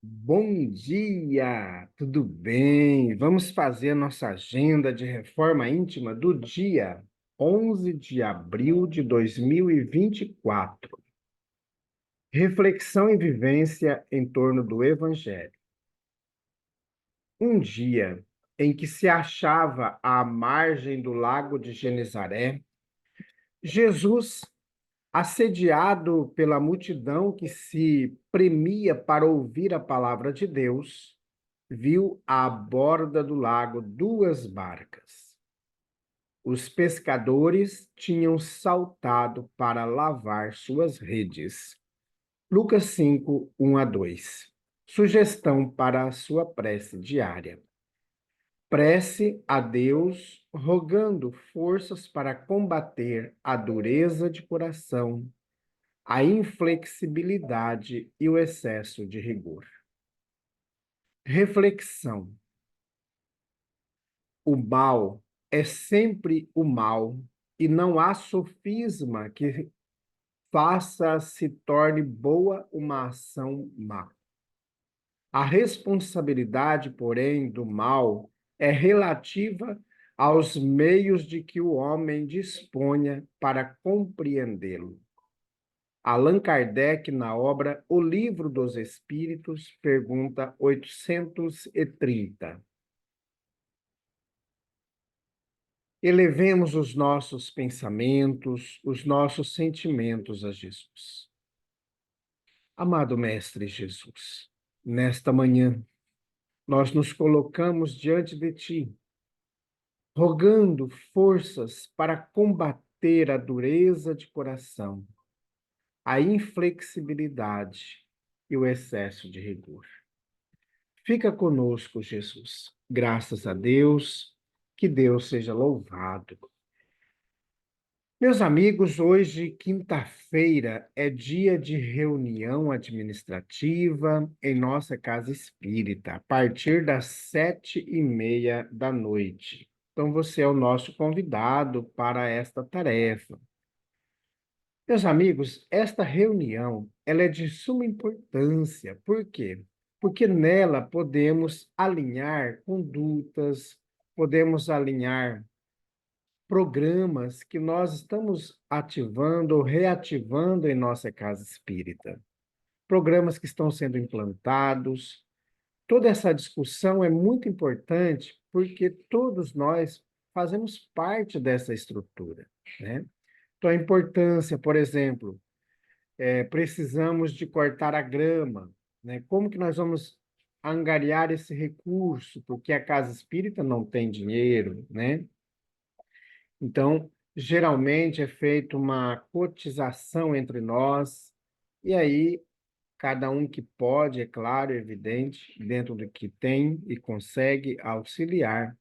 Bom dia, tudo bem? Vamos fazer a nossa agenda de reforma íntima do dia 11 de abril de 2024. Reflexão e vivência em torno do Evangelho. Um dia em que se achava à margem do lago de Genezaré, Jesus, assediado pela multidão que se premia para ouvir a palavra de Deus, viu à borda do lago duas barcas. Os pescadores tinham saltado para lavar suas redes. Lucas 5, 1 a 2. Sugestão para a sua prece diária. Prece a Deus, rogando forças para combater a dureza de coração, a inflexibilidade e o excesso de rigor. Reflexão. O mal é sempre o mal, e não há sofisma que faça se torne boa uma ação má. A responsabilidade, porém, do mal é relativa aos meios de que o homem disponha para compreendê-lo. Allan Kardec, na obra O Livro dos Espíritos, pergunta 830. Elevemos os nossos pensamentos, os nossos sentimentos a Jesus. Amado Mestre Jesus, nesta manhã, nós nos colocamos diante de Ti, rogando forças para combater a dureza de coração, a inflexibilidade e o excesso de rigor. Fica conosco, Jesus. Graças a Deus, que Deus seja louvado. Meus amigos, hoje, quinta-feira, é dia de reunião administrativa em nossa casa espírita, a partir das 7h30 da noite. Então, você é o nosso convidado para esta tarefa. Meus amigos, esta reunião, ela é de suma importância. Por quê? Porque nela podemos alinhar condutas, podemos alinhar programas que nós estamos ativando ou reativando em nossa casa espírita. Programas que estão sendo implantados. Toda essa discussão é muito importante porque todos nós fazemos parte dessa estrutura, né? Então, a importância, por exemplo, precisamos de cortar a grama, né? Como que nós vamos angariar esse recurso? Porque a casa espírita não tem dinheiro, né? Então, geralmente é feita uma cotização entre nós, e aí cada um que pode, é claro, evidente, dentro do que tem e consegue auxiliar,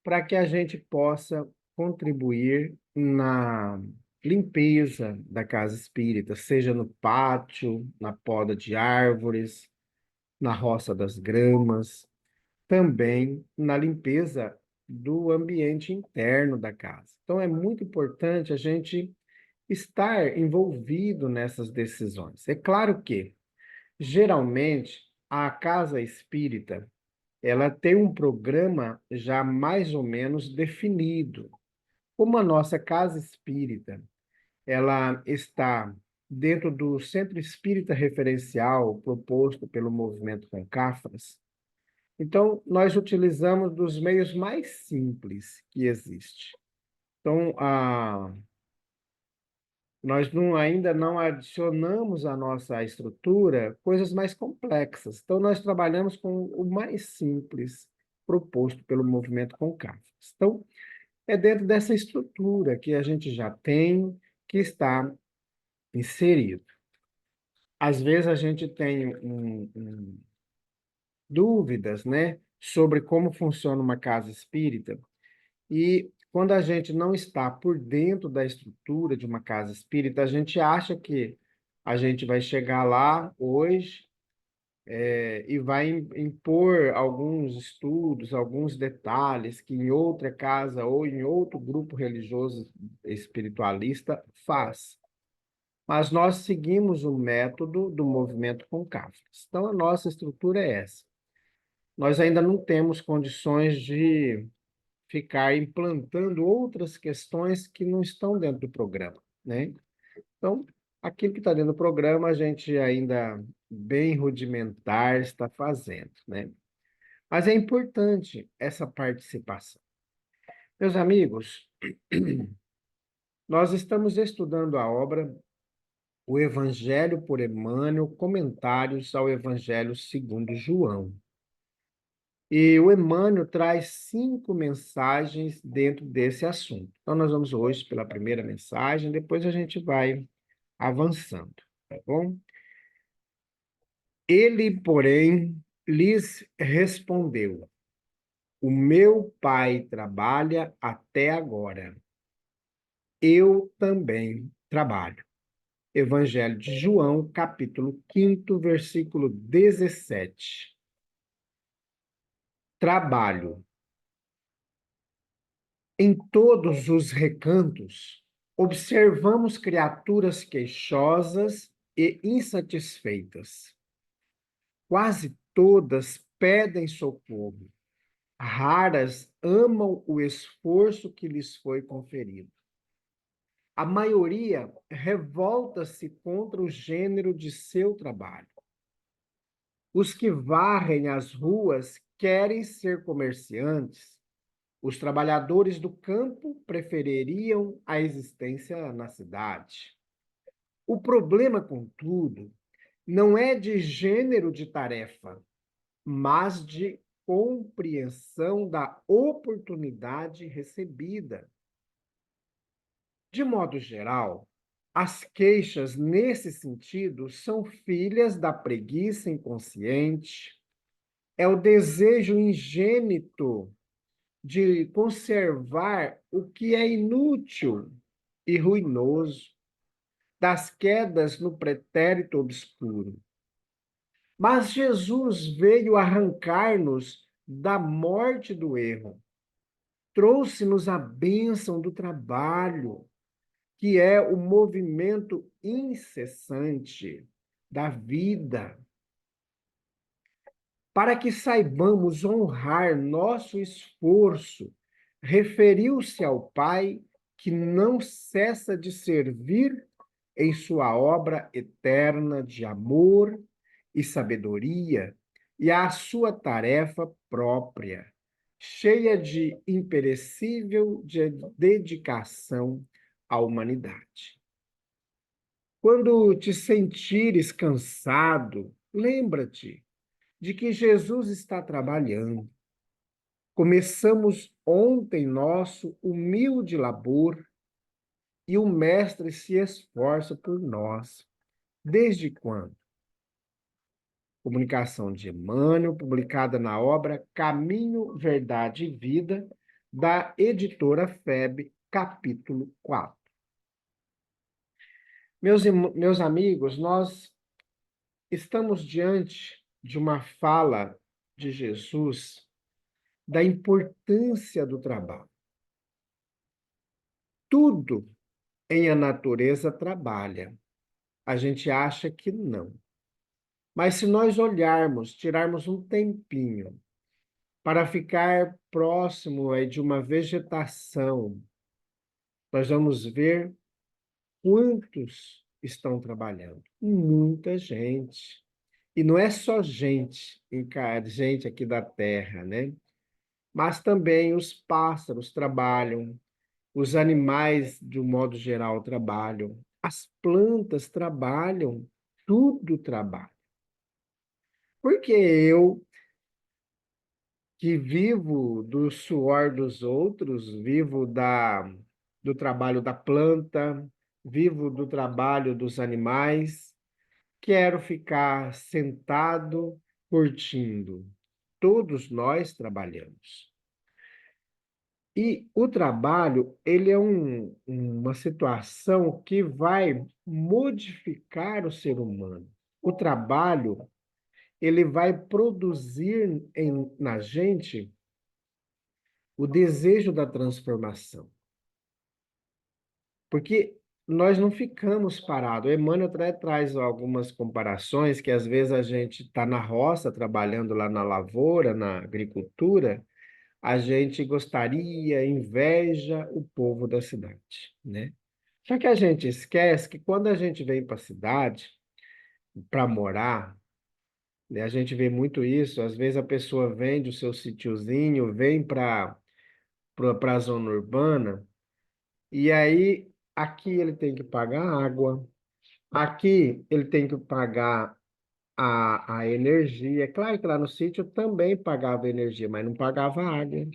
para que a gente possa contribuir na limpeza da casa espírita, seja no pátio, na poda de árvores, na roça das gramas, também na limpeza do ambiente interno da casa. Então, é muito importante a gente estar envolvido nessas decisões. É claro que, geralmente, a casa espírita, ela tem um programa já mais ou menos definido. Como a nossa casa espírita, ela está dentro do Centro Espírita Referencial proposto pelo Movimento Concafras. Então, nós utilizamos dos meios mais simples que existe. Então, nós ainda não adicionamos à nossa estrutura coisas mais complexas. Então, nós trabalhamos com o mais simples proposto pelo movimento Concafas. Então, é dentro dessa estrutura que a gente já tem, que está inserido. Às vezes, a gente tem dúvidas, né, sobre como funciona uma casa espírita. E quando a gente não está por dentro da estrutura de uma casa espírita, a gente acha que a gente vai chegar lá hoje, e vai impor alguns estudos, alguns detalhes que em outra casa ou em outro grupo religioso espiritualista faz. mas nós seguimos o método do movimento com cápsulas. Então, a nossa estrutura é essa. Nós ainda não temos condições de ficar implantando outras questões que não estão dentro do programa, né? Então, aquilo que está dentro do programa, a gente ainda bem rudimentar está fazendo, né? Mas é importante essa participação. Meus amigos, nós estamos estudando a obra O Evangelho por Emmanuel, Comentários ao Evangelho segundo João. E o Emmanuel traz 5 mensagens dentro desse assunto. Então, nós vamos hoje pela primeira mensagem, depois a gente vai avançando, tá bom? Ele, porém, lhes respondeu: O meu pai trabalha até agora. Eu também trabalho. Evangelho de João, capítulo 5, versículo 17. Trabalho. Em todos os recantos, observamos criaturas queixosas e insatisfeitas. Quase todas pedem socorro. Raras amam o esforço que lhes foi conferido. A maioria revolta-se contra o gênero de seu trabalho. Os que varrem as ruas querem ser comerciantes. Os trabalhadores do campo prefeririam a existência na cidade. O problema, contudo, não é de gênero de tarefa, mas de compreensão da oportunidade recebida. De modo geral, as queixas nesse sentido são filhas da preguiça inconsciente, é o desejo ingênito de conservar o que é inútil e ruinoso, das quedas no pretérito obscuro. Mas Jesus veio arrancar-nos da morte do erro, trouxe-nos a bênção do trabalho, que é o movimento incessante da vida, para que saibamos honrar nosso esforço. Referiu-se ao Pai, que não cessa de servir em sua obra eterna de amor e sabedoria, e à sua tarefa própria, cheia de imperecível dedicação à humanidade. Quando te sentires cansado, lembra-te de que Jesus está trabalhando. Começamos ontem nosso humilde labor e o Mestre se esforça por nós. Desde quando? Comunicação de Emmanuel, publicada na obra Caminho, Verdade e Vida, da editora FEB, capítulo 4. Meus amigos, nós estamos diante de uma fala de Jesus da importância do trabalho. Tudo em a natureza trabalha. A gente acha que não. Mas se nós olharmos, tirarmos um tempinho para ficar próximo de uma vegetação, nós vamos ver quantos estão trabalhando. Muita gente. E não é só gente aqui da Terra, né? Mas também os pássaros trabalham, os animais, de um modo geral, trabalham, as plantas trabalham, tudo trabalha. Porque eu, que vivo do suor dos outros, vivo do trabalho da planta, vivo do trabalho dos animais, quero ficar sentado curtindo. Todos nós trabalhamos. E o trabalho, ele é uma situação que vai modificar o ser humano. O trabalho, ele vai produzir na gente o desejo da transformação. Porque nós não ficamos parados. O Emmanuel até traz algumas comparações que às vezes a gente está na roça, trabalhando lá na lavoura, na agricultura, a gente gostaria, inveja o povo da cidade, né? Só que a gente esquece que quando a gente vem para a cidade para morar, né, a gente vê muito isso, às vezes a pessoa vende o seu sítiozinho, vem para a zona urbana, e aí aqui ele tem que pagar água, aqui ele tem que pagar a energia. É claro que lá no sítio também pagava energia, mas não pagava água.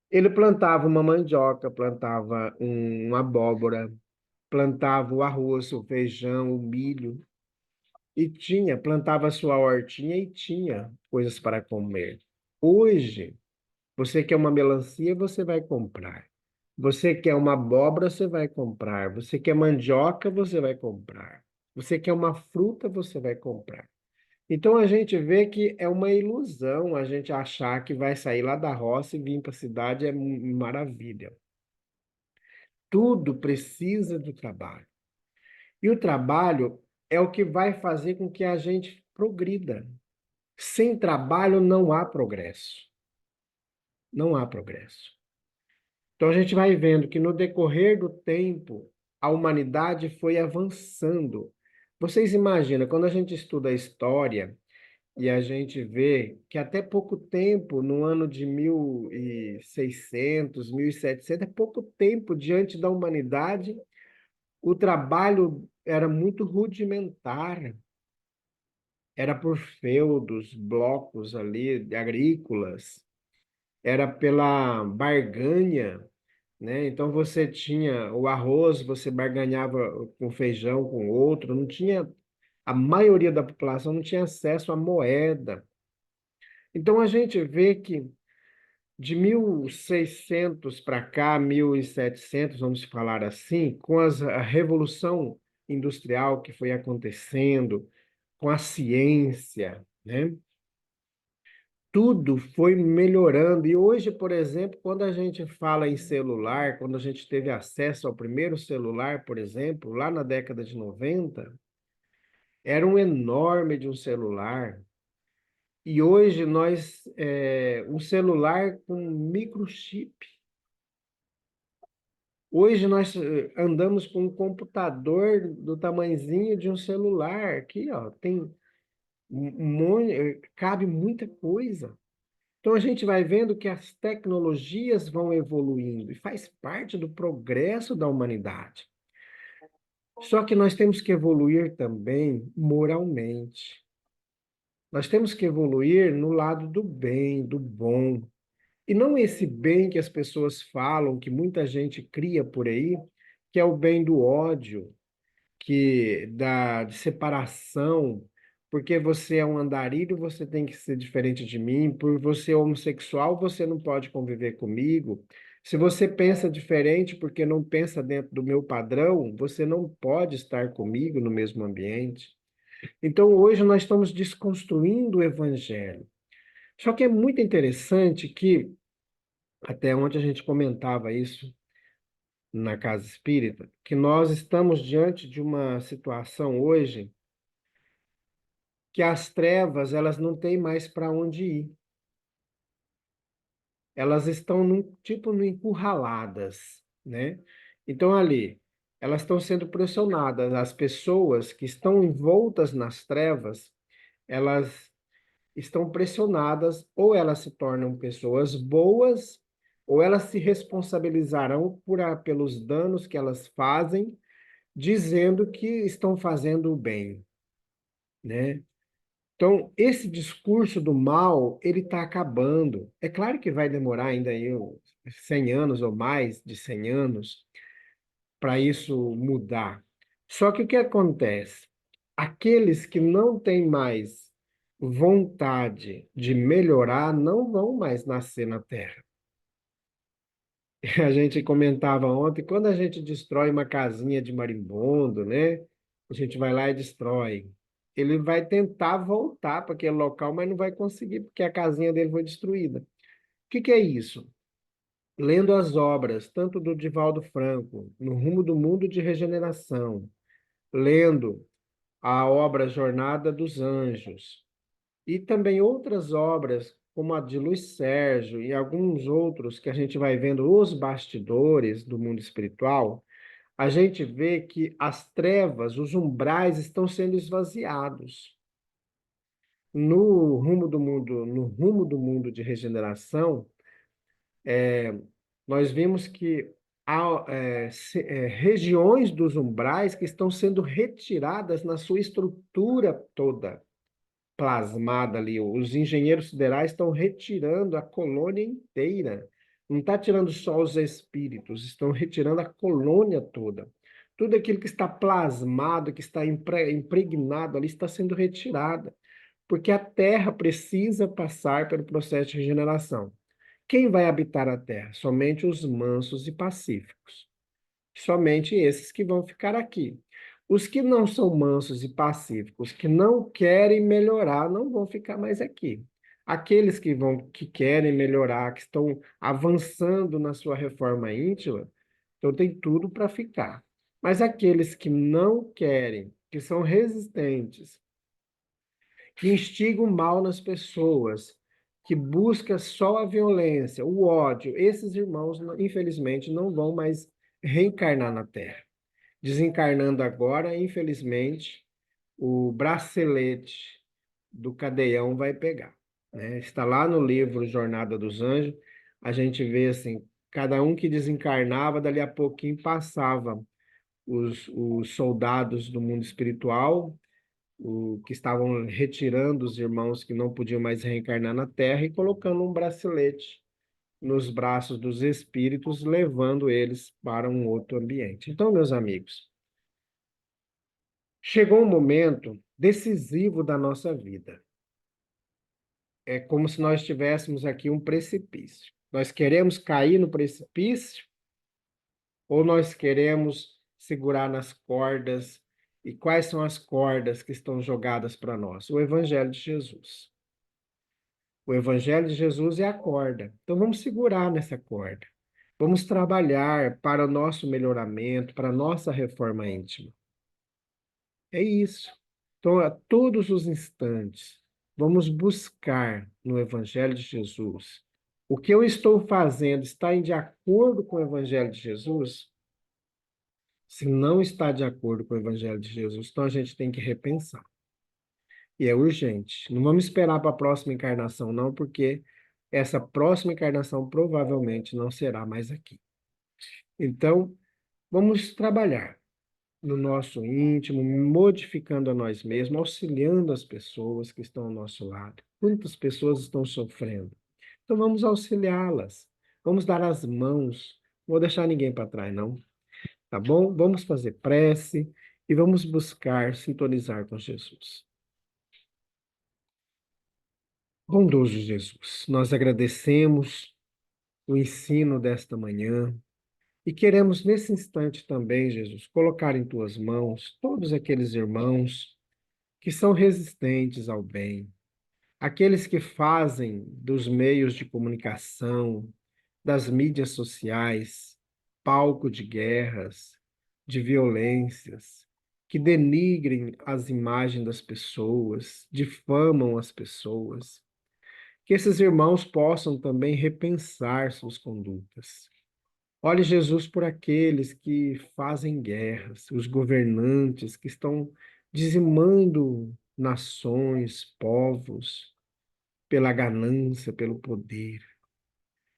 Ele plantava uma mandioca, plantava uma abóbora, plantava o arroz, o feijão, o milho, e tinha, plantava a sua hortinha e tinha coisas para comer. Hoje, você quer uma melancia, você vai comprar. Você quer uma abóbora, você vai comprar. Você quer mandioca, você vai comprar. Você quer uma fruta, você vai comprar. Então a gente vê que é uma ilusão a gente achar que vai sair lá da roça e vir para a cidade é maravilha. Tudo precisa do trabalho. E o trabalho é o que vai fazer com que a gente progrida. Sem trabalho não há progresso. Não há progresso. Então a gente vai vendo que no decorrer do tempo, a humanidade foi avançando. Vocês imaginam, quando a gente estuda a história e a gente vê que até pouco tempo, no ano de 1600, 1700, é pouco tempo diante da humanidade, o trabalho era muito rudimentar, era por feudos, blocos ali agrícolas, era pela barganha, né? Então você tinha o arroz, você barganhava com feijão com outro, não tinha, a maioria da população não tinha acesso à moeda. Então a gente vê que de 1600 para cá, 1700, vamos falar assim, com a revolução industrial que foi acontecendo, com a ciência, né? Tudo foi melhorando. E hoje, por exemplo, quando a gente fala em celular, quando a gente teve acesso ao primeiro celular, por exemplo, lá na década de 90, era um enorme de um celular. E hoje um celular com microchip. Hoje nós andamos com um computador do tamanhozinho de um celular. Aqui, ó, tem um monte, cabe muita coisa. Então a gente vai vendo que as tecnologias vão evoluindo e faz parte do progresso da humanidade. Só que nós temos que evoluir também moralmente. Nós temos que evoluir no lado do bem, do bom. E não esse bem que as pessoas falam, que muita gente cria por aí, que é o bem do ódio, de separação, porque você é um andarilho, você tem que ser diferente de mim, por você ser homossexual, você não pode conviver comigo. Se você pensa diferente porque não pensa dentro do meu padrão, você não pode estar comigo no mesmo ambiente. Então, hoje nós estamos desconstruindo o evangelho. Só que é muito interessante que, até ontem a gente comentava isso na casa espírita, que nós estamos diante de uma situação hoje que as trevas, elas não têm mais para onde ir. Elas estão tipo no encurraladas, né? Então ali, elas estão sendo pressionadas. As pessoas que estão envoltas nas trevas, elas estão pressionadas, ou elas se tornam pessoas boas, ou elas se responsabilizarão pelos danos que elas fazem, dizendo que estão fazendo o bem, né? Então, esse discurso do mal, ele está acabando. É claro que vai demorar ainda aí 100 anos ou mais de 100 anos para isso mudar. Só que o que acontece? Aqueles que não têm mais vontade de melhorar não vão mais nascer na Terra. A gente comentava ontem, quando a gente destrói uma casinha de marimbondo, né? A gente vai lá e destrói. Ele vai tentar voltar para aquele local, mas não vai conseguir, porque a casinha dele foi destruída. O que que é isso? lendo as obras, tanto do Divaldo Franco, No Rumo do Mundo de Regeneração, lendo a obra Jornada dos Anjos, e também outras obras, como a de Luiz Sérgio e alguns outros que a gente vai vendo os bastidores do mundo espiritual, a gente vê que as trevas, os umbrais estão sendo esvaziados. No rumo do mundo de regeneração, nós vimos que há regiões dos umbrais que estão sendo retiradas na sua estrutura toda plasmada ali. Os engenheiros siderais estão retirando a colônia inteira. Não está tirando só os espíritos, estão retirando a colônia toda. Tudo aquilo que está plasmado, que está impregnado ali, está sendo retirado, porque a Terra precisa passar pelo processo de regeneração. Quem vai habitar a Terra? Somente os mansos e pacíficos. Somente esses que vão ficar aqui. Os que não são mansos e pacíficos, que não querem melhorar, não vão ficar mais aqui. Aqueles que querem melhorar, que estão avançando na sua reforma íntima, então tem tudo para ficar. Mas aqueles que não querem, que são resistentes, que instigam o mal nas pessoas, que busca só a violência, o ódio, esses irmãos, infelizmente, não vão mais reencarnar na Terra. Desencarnando agora, infelizmente, o bracelete do cadeião vai pegar, né? Está lá no livro Jornada dos Anjos, a gente vê assim, cada um que desencarnava, dali a pouquinho passava os soldados do mundo espiritual, que estavam retirando os irmãos que não podiam mais reencarnar na Terra e colocando um bracelete nos braços dos espíritos, levando eles para um outro ambiente. Então, meus amigos, chegou um momento decisivo da nossa vida. É como se nós tivéssemos aqui um precipício. Nós queremos cair no precipício ou nós queremos segurar nas cordas? E quais são as cordas que estão jogadas para nós? O Evangelho de Jesus. O Evangelho de Jesus é a corda. Então vamos segurar nessa corda. Vamos trabalhar para o nosso melhoramento, para a nossa reforma íntima. É isso. Então, a todos os instantes, vamos buscar no Evangelho de Jesus. O que eu estou fazendo está de acordo com o Evangelho de Jesus? Se não está de acordo com o Evangelho de Jesus, então a gente tem que repensar. E é urgente. Não vamos esperar para a próxima encarnação, não, porque essa próxima encarnação provavelmente não será mais aqui. Então, vamos trabalhar no nosso íntimo, modificando a nós mesmos, auxiliando as pessoas que estão ao nosso lado. Muitas pessoas estão sofrendo. Então vamos auxiliá-las. Vamos dar as mãos. Não vou deixar ninguém para trás, não. Tá bom? Vamos fazer prece e vamos buscar sintonizar com Jesus. Bondoso Jesus, nós agradecemos o ensino desta manhã. E queremos nesse instante também, Jesus, colocar em tuas mãos todos aqueles irmãos que são resistentes ao bem, aqueles que fazem dos meios de comunicação, das mídias sociais, palco de guerras, de violências, que denigrem as imagens das pessoas, difamam as pessoas. Que esses irmãos possam também repensar suas condutas. Olhe, Jesus, por aqueles que fazem guerras, os governantes que estão dizimando nações, povos, pela ganância, pelo poder.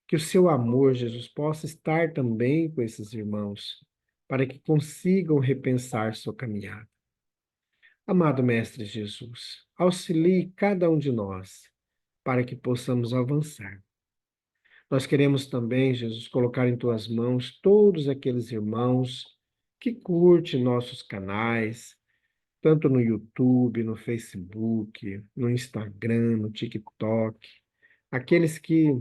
Que o seu amor, Jesus, possa estar também com esses irmãos, para que consigam repensar sua caminhada. Amado Mestre Jesus, auxilie cada um de nós, para que possamos avançar. Nós queremos também, Jesus, colocar em tuas mãos todos aqueles irmãos que curtem nossos canais, tanto no YouTube, no Facebook, no Instagram, no TikTok, aqueles que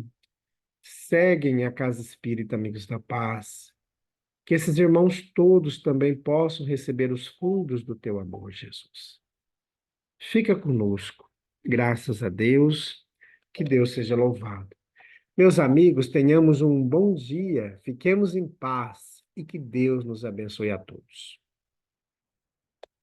seguem a Casa Espírita Amigos da Paz, que esses irmãos todos também possam receber os fundos do teu amor, Jesus. Fica conosco, graças a Deus, que Deus seja louvado. Meus amigos, tenhamos um bom dia, fiquemos em paz e que Deus nos abençoe a todos.